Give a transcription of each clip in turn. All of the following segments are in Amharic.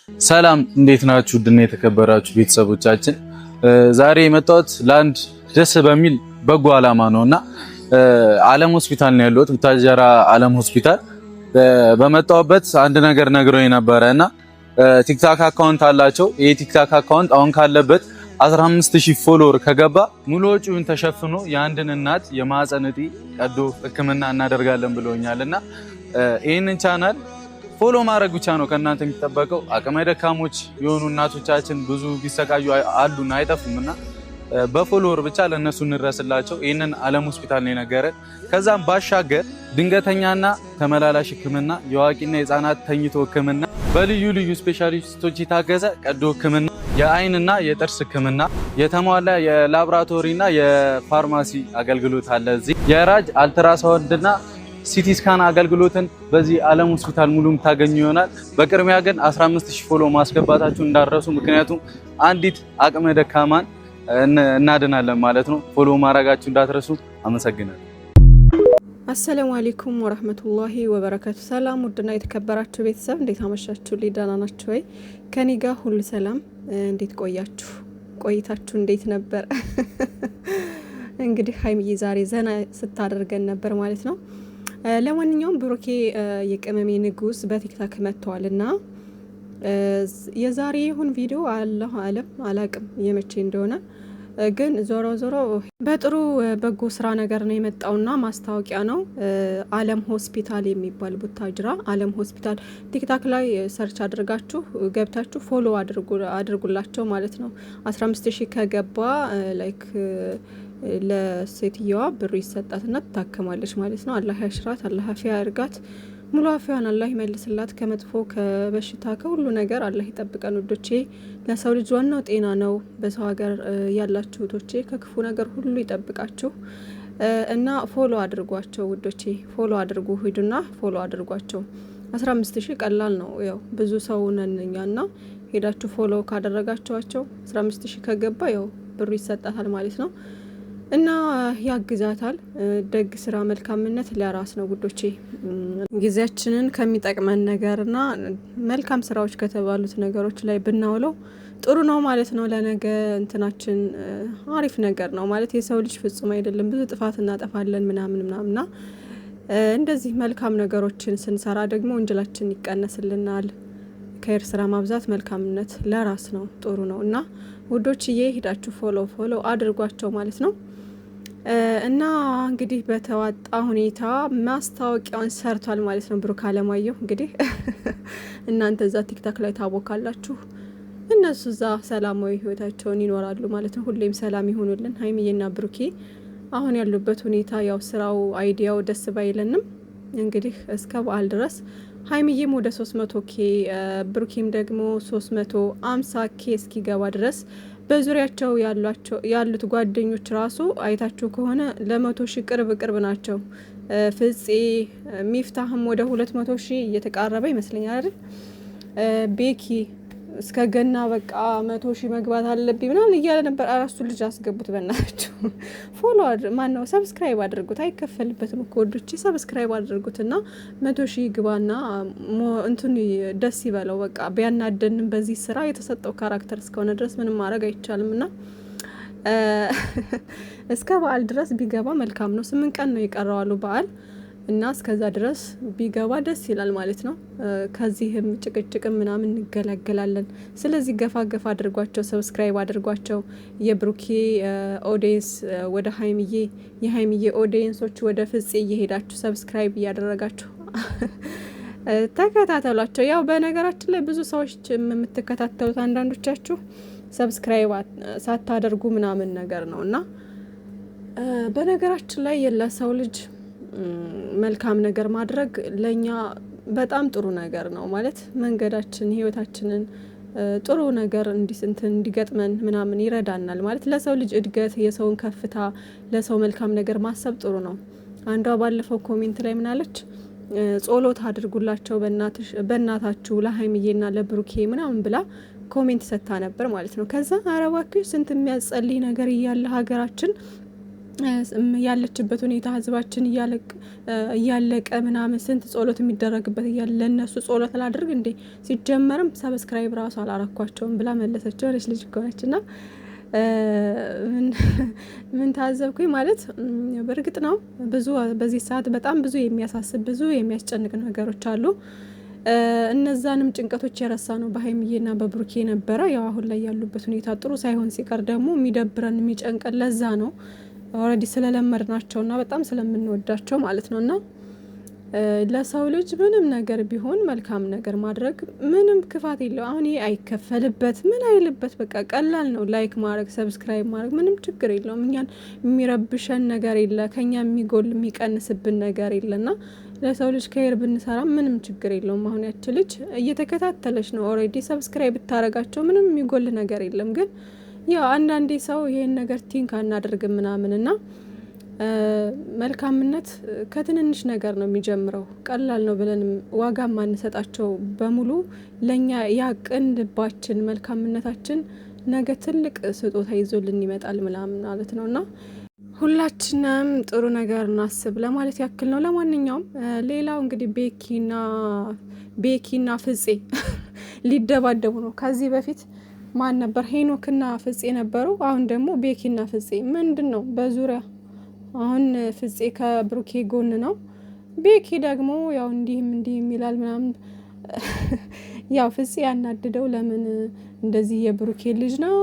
ሰላም እንዴት ናችሁ? ድና የተከበራችሁ ቤተሰቦቻችን ዛሬ የመጣሁት ለአንድ ደስ በሚል በጎ ዓላማ ነውና ዓለም ሆስፒታል ነው ያለሁት። ቡታጀራ ዓለም ሆስፒታል በመጣሁበት አንድ ነገር ነግሮኝ ነበረና ቲክታክ አካውንት አላቸው። ይሄ ቲክታክ አካውንት አሁን ካለበት 15000 ፎሎወር ከገባ ሙሉ ወጪውን ተሸፍኖ የአንድን እናት የማህፀን እጢ ቀዶ ሕክምና እናደርጋለን ብለውኛልና ይሄንን ቻናል ፎሎ ማድረግ ብቻ ነው ከእናንተ የሚጠበቀው። አቅመ ደካሞች የሆኑ እናቶቻችን ብዙ ቢሰቃዩ አሉና አይጠፉምና በፎሎወር ብቻ ለነሱ እንድረስላቸው ይሄንን ዓለም ሆስፒታል ነው የነገረን። ከዛም ባሻገር ድንገተኛና ተመላላሽ ሕክምና፣ የአዋቂና የህፃናት ተኝቶ ሕክምና፣ በልዩ ልዩ ስፔሻሊስቶች የታገዘ ቀዶ ሕክምና፣ የአይንና የጥርስ ሕክምና፣ የተሟላ የላቦራቶሪና የፋርማሲ አገልግሎት አለ። እዚህ የራጅ አልትራሳውንድና ሲቲ ስካን አገልግሎትን በዚህ ዓለም ሆስፒታል ሙሉ ታገኙ ይሆናል። በቅድሚያ ግን 15000 ፎሎ ማስገባታችሁ እንዳረሱ፣ ምክንያቱም አንዲት አቅመ ደካማን እናድናለን ማለት ነው። ፎሎ ማድረጋችሁ እንዳትረሱ። አመሰግናለሁ። አሰላሙ አለይኩም ወራህመቱላሂ ወበረካቱ። ሰላም ውድና የተከበራችሁ ቤተሰብ እንዴት አመሻችሁ? ደህና ናችሁ ወይ? ከኔ ጋር ሁሉ ሰላም። እንዴት ቆያችሁ? ቆይታችሁ እንዴት ነበር? እንግዲህ ሀይሚዬ ዛሬ ዘና ስታደርገን ነበር ማለት ነው። ለማንኛውም ብሩኬ የቅመሜ ንጉስ በቲክታክ መጥቷልና የዛሬ ይሁን ቪዲዮ አላህ አለም አላቅም የመቼ እንደሆነ ግን ዞሮ ዞሮ በጥሩ በጎ ስራ ነገር ነው የመጣውና ማስታወቂያ ነው። ዓለም ሆስፒታል የሚባል ቡታጅራ ዓለም ሆስፒታል ቲክታክ ላይ ሰርች አድርጋችሁ ገብታችሁ ፎሎ አድርጉላቸው ማለት ነው። 15000 ከገባ ላይክ ለሴትየዋ ብሩ ይሰጣትና ትታከማለች ማለት ነው። አላህ ያሽራት፣ አላህ አፊያ ያርጋት፣ ሙሉ አፊያን አላህ ይመልስላት፣ ከመጥፎ ከበሽታ ከሁሉ ነገር አላህ ይጠብቀን ውዶቼ። ለሰው ልጅ ዋናው ጤና ነው። በሰው ሀገር ያላችሁ ውዶቼ ከክፉ ነገር ሁሉ ይጠብቃችሁ እና ፎሎ አድርጓቸው ውዶቼ። ፎሎ አድርጉ፣ ሂዱና ፎሎ አድርጓቸው። 15000 ቀላል ነው። ያው ብዙ ሰው ነንኛና ሄዳችሁ ፎሎ ካደረጋችኋቸው 15000 ከገባ ያው ብሩ ይሰጣታል ማለት ነው እና ያግዛታል። ደግ ስራ መልካምነት ለራስ ነው ውዶቼ። ጊዜያችንን ከሚጠቅመን ነገርና መልካም ስራዎች ከተባሉት ነገሮች ላይ ብናውለው ጥሩ ነው ማለት ነው። ለነገ እንትናችን አሪፍ ነገር ነው ማለት። የሰው ልጅ ፍጹም አይደለም፣ ብዙ ጥፋት እናጠፋለን ምናምንና እንደዚህ መልካም ነገሮችን ስንሰራ ደግሞ ወንጀላችን ይቀነስልናል። ከይር ስራ ማብዛት መልካምነት ለራስ ነው፣ ጥሩ ነው እና ውዶችዬ ሄዳችሁ ፎሎ አድርጓቸው ማለት ነው። እና እንግዲህ በተዋጣ ሁኔታ ማስታወቂያውን ሰርቷል ማለት ነው ብሩክ አለማየሁ። እንግዲህ እናንተ እዛ ቲክታክ ላይ ታቦካላችሁ፣ እነሱ እዛ ሰላማዊ ህይወታቸውን ይኖራሉ ማለት ነው። ሁሌም ሰላም ይሆኑልን ሀይሚዬና ብሩኬ። አሁን ያሉበት ሁኔታ ያው ስራው አይዲያው ደስ ባይለንም እንግዲህ እስከ በዓል ድረስ ሀይሚዬም ወደ 300k ብሩኬም ደግሞ 350k እስኪገባ ድረስ በዙሪያቸው ያሉት ጓደኞች ራሱ አይታችሁ ከሆነ ለ100,000 ቅርብ ናቸው። ፍፄ ሚፍታህም ወደ 200,000 እየተቃረበ ይመስለኛል አይደል? ቤኪ እስከ ገና በቃ 100,000 መግባት አለብኝ ምናምን እያለ ነበር። አራሱ ልጅ አስገቡት በእናታችሁ። ፎሎ ማነው ሰብስክራይብ አድርጉት፣ አይከፈልበትም እኮ ወዶቼ። ሰብስክራይብ አድርጉትና 100,000 ግባና እንትን ደስ ይበለው። በቃ ቢያናደንም በዚህ ስራ የተሰጠው ካራክተር እስከሆነ ድረስ ምንም ማድረግ አይቻልምና እስከ በዓል ድረስ ቢገባ መልካም ነው። 8 ቀን ነው የቀረዋሉ በዓል እና እስከዛ ድረስ ቢገባ ደስ ይላል ማለት ነው። ከዚህም ጭቅጭቅም ምናምን እንገላገላለን። ስለዚህ ገፋ አድርጓቸው፣ ሰብስክራይብ አድርጓቸው። የብሩኬ ኦዲየንስ ወደ ሀይሚዬ፣ የሀይሚዬ ኦዲየንሶች ወደ ፍፄ እየሄዳችሁ ሰብስክራይብ እያደረጋችሁ ተከታተሏቸው። ያው በነገራችን ላይ ብዙ ሰዎች የምትከታተሉት አንዳንዶቻችሁ ሰብስክራይብ ሳታደርጉ ምናምን ነገር ነው እና በነገራችን ላይ ለሰው ልጅ መልካም ነገር ማድረግ ለኛ በጣም ጥሩ ነገር ነው ማለት መንገዳችን ህይወታችንን ጥሩ ነገር እንዲገጥመን ምናምን ይረዳናል ማለት። ለሰው ልጅ እድገት፣ የሰውን ከፍታ፣ ለሰው መልካም ነገር ማሰብ ጥሩ ነው። አንዷ ባለፈው ኮሜንት ላይ ምናለች? ጸሎት አድርጉላቸው በእናታችሁ ለሀይሚዬና ለብሩኬ ምናምን ብላ ኮሜንት ሰጥታ ነበር ማለት ነው። ከዛ አረባክሽ ስንት የሚያጸልይ ነገር እያለ ሀገራችን ያለችበት ሁኔታ ህዝባችን እያለቀ ምናምን ስንት ጸሎት የሚደረግበት እያለ ለእነሱ ጸሎት ላድርግ እንዴ ሲጀመርም ሰብስክራይብ ራሱ አላረኳቸውም ብላ መለሰች። ሆነች ልጅ ከሆነች ና ምን ታዘብኩኝ ማለት በእርግጥ ነው ብዙ በዚህ ሰዓት በጣም ብዙ የሚያሳስብ ብዙ የሚያስጨንቅ ነገሮች አሉ። እነዛንም ጭንቀቶች የረሳ ነው በሀይሚዬና በብሩኬ ነበረ። ያው አሁን ላይ ያሉበት ሁኔታ ጥሩ ሳይሆን ሲቀር ደግሞ የሚደብረን የሚጨንቀን ለዛ ነው ኦልሬዲ ስለለመድናቸውና በጣም ስለምንወዳቸው ማለት ነውና ለሰው ልጅ ምንም ነገር ቢሆን መልካም ነገር ማድረግ ምንም ክፋት የለው። አሁን ይሄ አይከፈልበት ምን አይልበት በቃ ቀላል ነው። ላይክ ማድረግ ሰብስክራይብ ማድረግ ምንም ችግር የለውም። እኛን የሚረብሸን ነገር የለ፣ ከኛ የሚጎል የሚቀንስብን ነገር የለና ለሰው ልጅ ከሄር ብንሰራ ምንም ችግር የለውም። አሁን ያች ልጅ እየተከታተለች ነው ኦልሬዲ ሰብስክራይብ ብታረጋቸው ምንም የሚጎል ነገር የለም። ግን ያው አንዳንዴ ሰው ይሄን ነገር ቲንክ አናደርግም ምናምንና መልካምነት ከትንንሽ ነገር ነው የሚጀምረው። ቀላል ነው ብለን ዋጋ ማንሰጣቸው በሙሉ ለኛ ያቅን ልባችን መልካምነታችን ነገ ትልቅ ስጦታ ይዞልን ይመጣል ምናምን ማለት ነውና ሁላችንም ጥሩ ነገር እናስብ ለማለት ያክል ነው። ለማንኛውም ሌላው እንግዲህ ቤኪና ፍፄ ሊደባደቡ ነው። ከዚህ በፊት ማን ነበር? ሄኖክና ፍፄ ነበሩ። አሁን ደግሞ ቤኪና ፍፄ ምንድን ነው በዙሪያ አሁን ፍፄ ከብሩኬ ጎን ነው። ቤኪ ደግሞ ያው እንዲህም ይላል ምናምን ያው ፍፄ ያናድደው ለምን እንደዚህ የብሩኬ ልጅ ነው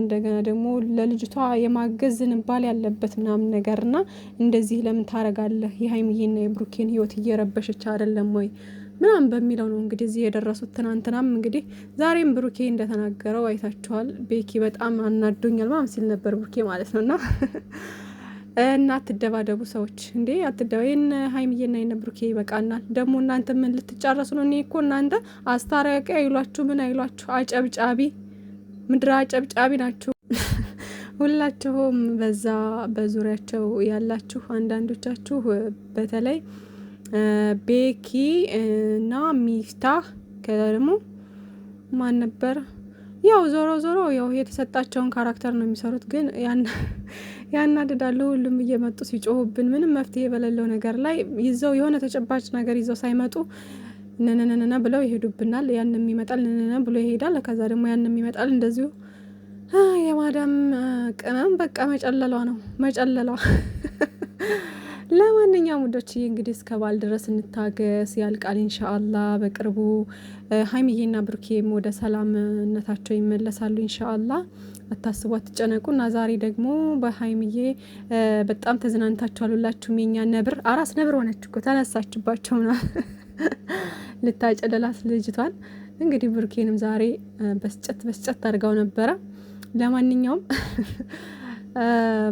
እንደገና ደግሞ ለልጅቷ የማገዝ ዝንባሌ ያለበት ምናምን ነገርና እንደዚህ ለምን ታረጋለህ? የሀይሚዬና የብሩኬን ህይወት እየረበሸች አይደለም ወይ ምናምን በሚለው ነው እንግዲህ እዚህ የደረሱት። ትናንትናም እንግዲህ ዛሬም ብሩኬ እንደተናገረው አይታችኋል። ቤኪ በጣም አናዶኛል ምናምን ሲል ነበር ብሩኬ ማለት ነውና እና አትደባደቡ ሰዎች እንዴ የነ ሀይሚዬና የነ ብሩኬ ይበቃናል። ደግሞ እናንተ ምን ልትጫረሱ ነው? እኔ እኮ እናንተ አስታራቂ አይሏችሁ ምን አይሏችሁ አጨብጫቢ ምድረ አጨብጫቢ ናችሁ ሁላችሁም። በዛ በዙሪያቸው ያላችሁ አንዳንዶቻችሁ በተለይ ቤኪ እና ሚፍታህ ከደግሞ ማን ነበር ያው ዞሮ ያው የተሰጣቸውን ካራክተር ነው የሚሰሩት። ግን ያናድዳሉ። ሁሉም እየመጡ ሲጮሁብን ምንም መፍትሄ በሌለው ነገር ላይ ይዘው የሆነ ተጨባጭ ነገር ይዘው ሳይመጡ ነነነነ ብለው ይሄዱብናል። ያንም ይመጣል ነነነ ብሎ ይሄዳል። ከዛ ደግሞ ያንም ይመጣል እንደዚሁ የማዳም ቅመም በቃ መጨለሏ ለማንኛውም ውዶች እንግዲህ እስከ ባል ድረስ እንታገስ፣ ያልቃል ኢንሻአላህ በቅርቡ ሀይሚዬና ብሩኬም ወደ ሰላምነታቸው ይመለሳሉ ኢንሻአላህ። አታስቡ፣ አትጨነቁ። እና ዛሬ ደግሞ በሀይሚዬ በጣም ተዝናንታችኋል ሁላችሁም። የኛ ነብር አራስ ነብር ሆነች እኮ ተነሳችባቸው ና ልታጨለላት ልጅቷን። እንግዲህ ብሩኬንም ዛሬ በስጨት አድርጋው ነበረ። ለማንኛውም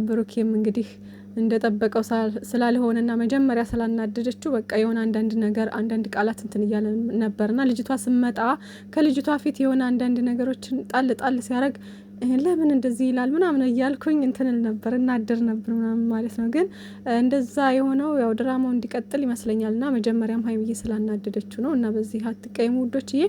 ብሩኬም እንግዲህ እንደጠበቀው ስላልሆነና መጀመሪያ ስላናደደችው በቃ የሆነ አንዳንድ ቃላት እንትን እያለ ነበርና ልጅቷ ስመጣ ከልጅቷ ፊት የሆነ አንዳንድ ነገሮችን ጣል ሲያደርግ ለምን እንደዚህ ይላል ምናምን እያልኩኝ እንትንል ነበር እናደር ነበር ምናምን ማለት ነው። ግን እንደዛ የሆነው ያው ድራማው እንዲቀጥል ይመስለኛልና መጀመሪያም ሀይሚዬ ስላናደደችው ነው። እና በዚህ አትቀይሙ ውዶችዬ።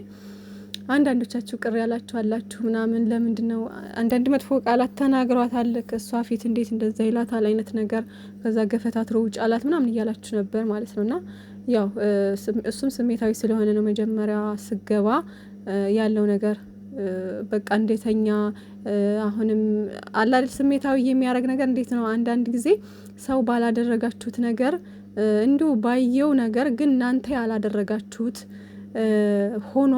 አንዳንዶቻችሁ ቅር ያላችሁ አላችሁ ምናምን ለምንድነው አንዳንድ መጥፎ ቃላት ተናግሯታል ከሷ ፊት እንዴት እንደዛ ይላታል አይነት ነገር ከዛ ገፈታትሮ ውጭ አላት ምናምን እያላችሁ ነበር ማለት ነውና ያው እሱም ስሜታዊ ስለሆነ ነው። መጀመሪያ ስገባ ያለው ነገር በቃ እንዴተኛ አሁንም አላል ስሜታዊ የሚያደርግ ነገር እንዴት ነው? አንዳንድ ጊዜ ሰው ባላደረጋችሁት ነገር እንዲሁ ባየው ነገር ግን እናንተ ያላደረጋችሁት ሆኖ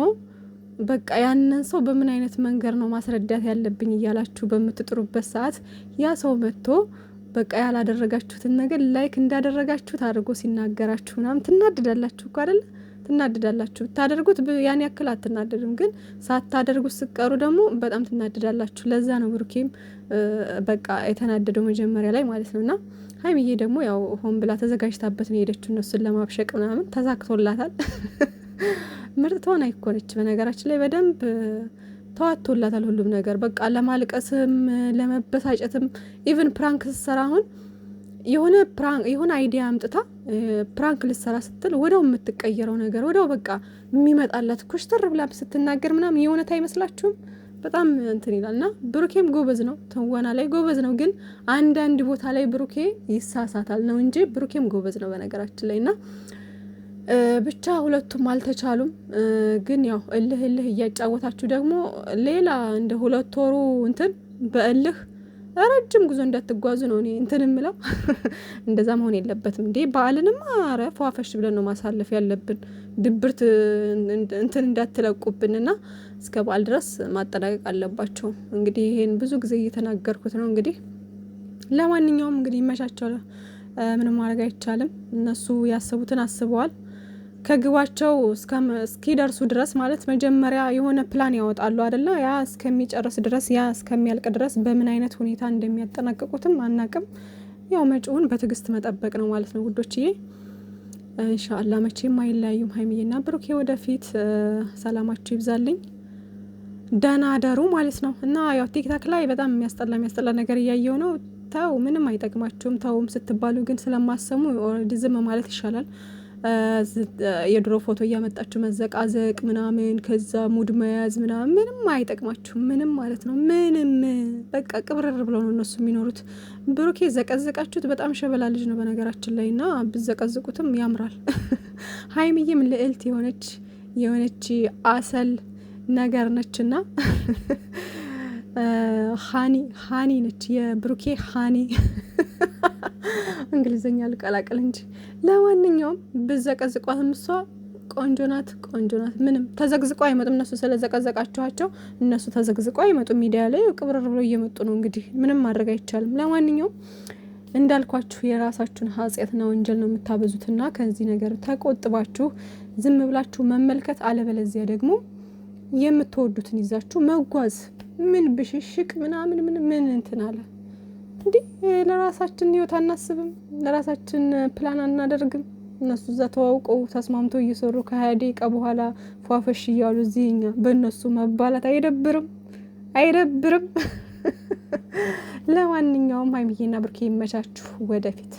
በቃ ያንን ሰው በምን አይነት መንገድ ነው ማስረዳት ያለብኝ እያላችሁ በምትጥሩበት ሰዓት ያ ሰው መጥቶ በቃ ያላደረጋችሁትን ነገር ላይክ እንዳደረጋችሁት አድርጎ ሲናገራችሁ ምናምን ትናደዳላችሁ እኮ አይደል? ትናደዳላችሁ። ታደርጉት ያን ያክል አትናደዱም፣ ግን ሳታደርጉት ስቀሩ ደግሞ በጣም ትናደዳላችሁ። ለዛ ነው ብሩኬም በቃ የተናደደው መጀመሪያ ላይ ማለት ነውና ሀይሚዬ ደግሞ ያው ሆን ብላ ተዘጋጅታበት ነው የሄደችው እነሱን ለማብሸቅ ምናምን ተሳክቶላታል። ምርጥ ሆና አይኮነች በነገራችን ላይ በደንብ ተዋቶላታል ሁሉም ነገር። በቃ ለማልቀስም ለመበሳጨትም ኢቭን ፕራንክ ስትሰራ አሁን የሆነ አይዲያ አምጥታ ፕራንክ ልትሰራ ስትል ወደው የምትቀየረው ነገር ወደው በቃ የሚመጣላት ኩሽተር ብላ ስትናገር ምናምን የእውነት አይመስላችሁም? በጣም እንትን ይላልና ብሩኬም ጎበዝ ነው፣ ትወና ላይ ጎበዝ ነው። ግን አንዳንድ ቦታ ላይ ብሩኬ ይሳሳታል ነው እንጂ ብሩኬም ጎበዝ ነው በነገራችን ላይና ብቻ ሁለቱም አልተቻሉም። ግን ያው እልህ እያጫወታችሁ ደግሞ ሌላ እንደ 2 ወሩ እንትን በእልህ ረጅም ጉዞ እንዳትጓዙ ነው እኔ እንትን የምለው። እንደዛ መሆን የለበትም እንዴ። በዓልንማ ኧረ ፏፈሽ ብለን ነው ማሳለፍ ያለብን። ድብርት እንትን እንዳትለቁብንና እስከ በዓል ድረስ ማጠናቀቅ አለባቸው። እንግዲህ ይሄን ብዙ ጊዜ እየተናገርኩት ነው። እንግዲህ ለማንኛውም እንግዲህ ይመቻቸው። ምንም ማድረግ አይቻልም። እነሱ ያሰቡትን አስበዋል። ከግባቸው እስኪደርሱ ድረስ ማለት መጀመሪያ የሆነ ፕላን ያወጣሉ አይደለ? ያ እስከሚጨርስ ድረስ ያ እስከሚያልቅ ድረስ በምን አይነት ሁኔታ እንደሚያጠናቅቁትም አናቅም። ያው መጪውን በትዕግስት መጠበቅ ነው ማለት ነው ውዶችዬ። ኢንሻአላህ መቼም አይለያዩም ሀይሚዬና ብሩኬ። ወደፊት ሰላማችሁ ይብዛልኝ። ደህና አደሩ ማለት ነው። እና ያው ቲክታክ ላይ በጣም የሚያስጠላ ነገር እያየው ነው። ተው ምንም አይጠቅማችሁም። ተውም ስትባሉ ግን ስለማሰሙ ኦልሬዲ ዝም ማለት ይሻላል። የድሮ ፎቶ እያመጣችሁ መዘቃዘቅ ምናምን ከዛ ሙድ መያዝ ምናምን ምንም አይጠቅማችሁም። ምንም ማለት ነው። ምንም በቃ ቅብርር ብለው ነው እነሱ የሚኖሩት። ብሩኬ ዘቀዘቃችሁት በጣም ሸበላ ልጅ ነው በነገራችን ላይ እና ብዘቀዝቁትም ያምራል። ሀይሚዬም ልዕልት የሆነች አሰል ነገር ነችና ሃኒ ነች የብሩኬ ሃኒ። እንግሊዘኛ ልቀላቅል እንጂ ለማንኛውም ብዘቀዝቋትም እሷ ቆንጆ ናት። ምንም ተዘግዝቆ አይመጡም። እነሱ ስለዘቀዘቃችኋቸው እነሱ ተዘግዝቆ አይመጡም። ሚዲያ ላይ ቅብረር ብለው እየመጡ ነው። እንግዲህ ምንም ማድረግ አይቻልም። ለማንኛውም እንዳልኳችሁ የራሳችሁን ኃጢአትና ወንጀል ነው የምታበዙትና ከዚህ ነገር ተቆጥባችሁ ዝም ብላችሁ መመልከት፣ አለበለዚያ ደግሞ የምትወዱትን ይዛችሁ መጓዝ። ምን ብሽሽቅ ምናምን ምን እንትን አለ እንዴ? ለራሳችን ህይወት አናስብም? ለራሳችን ፕላን አናደርግም? እነሱ እዛ ተዋውቀው ተስማምተው እየሰሩ ከ20 ደቂቃ በኋላ ፏፈሽ እያሉ እዚህኛ በእነሱ መባላት አይደብርም? ለማንኛውም ሀይሚዬና ብሩኬ ይመቻችሁ ወደፊት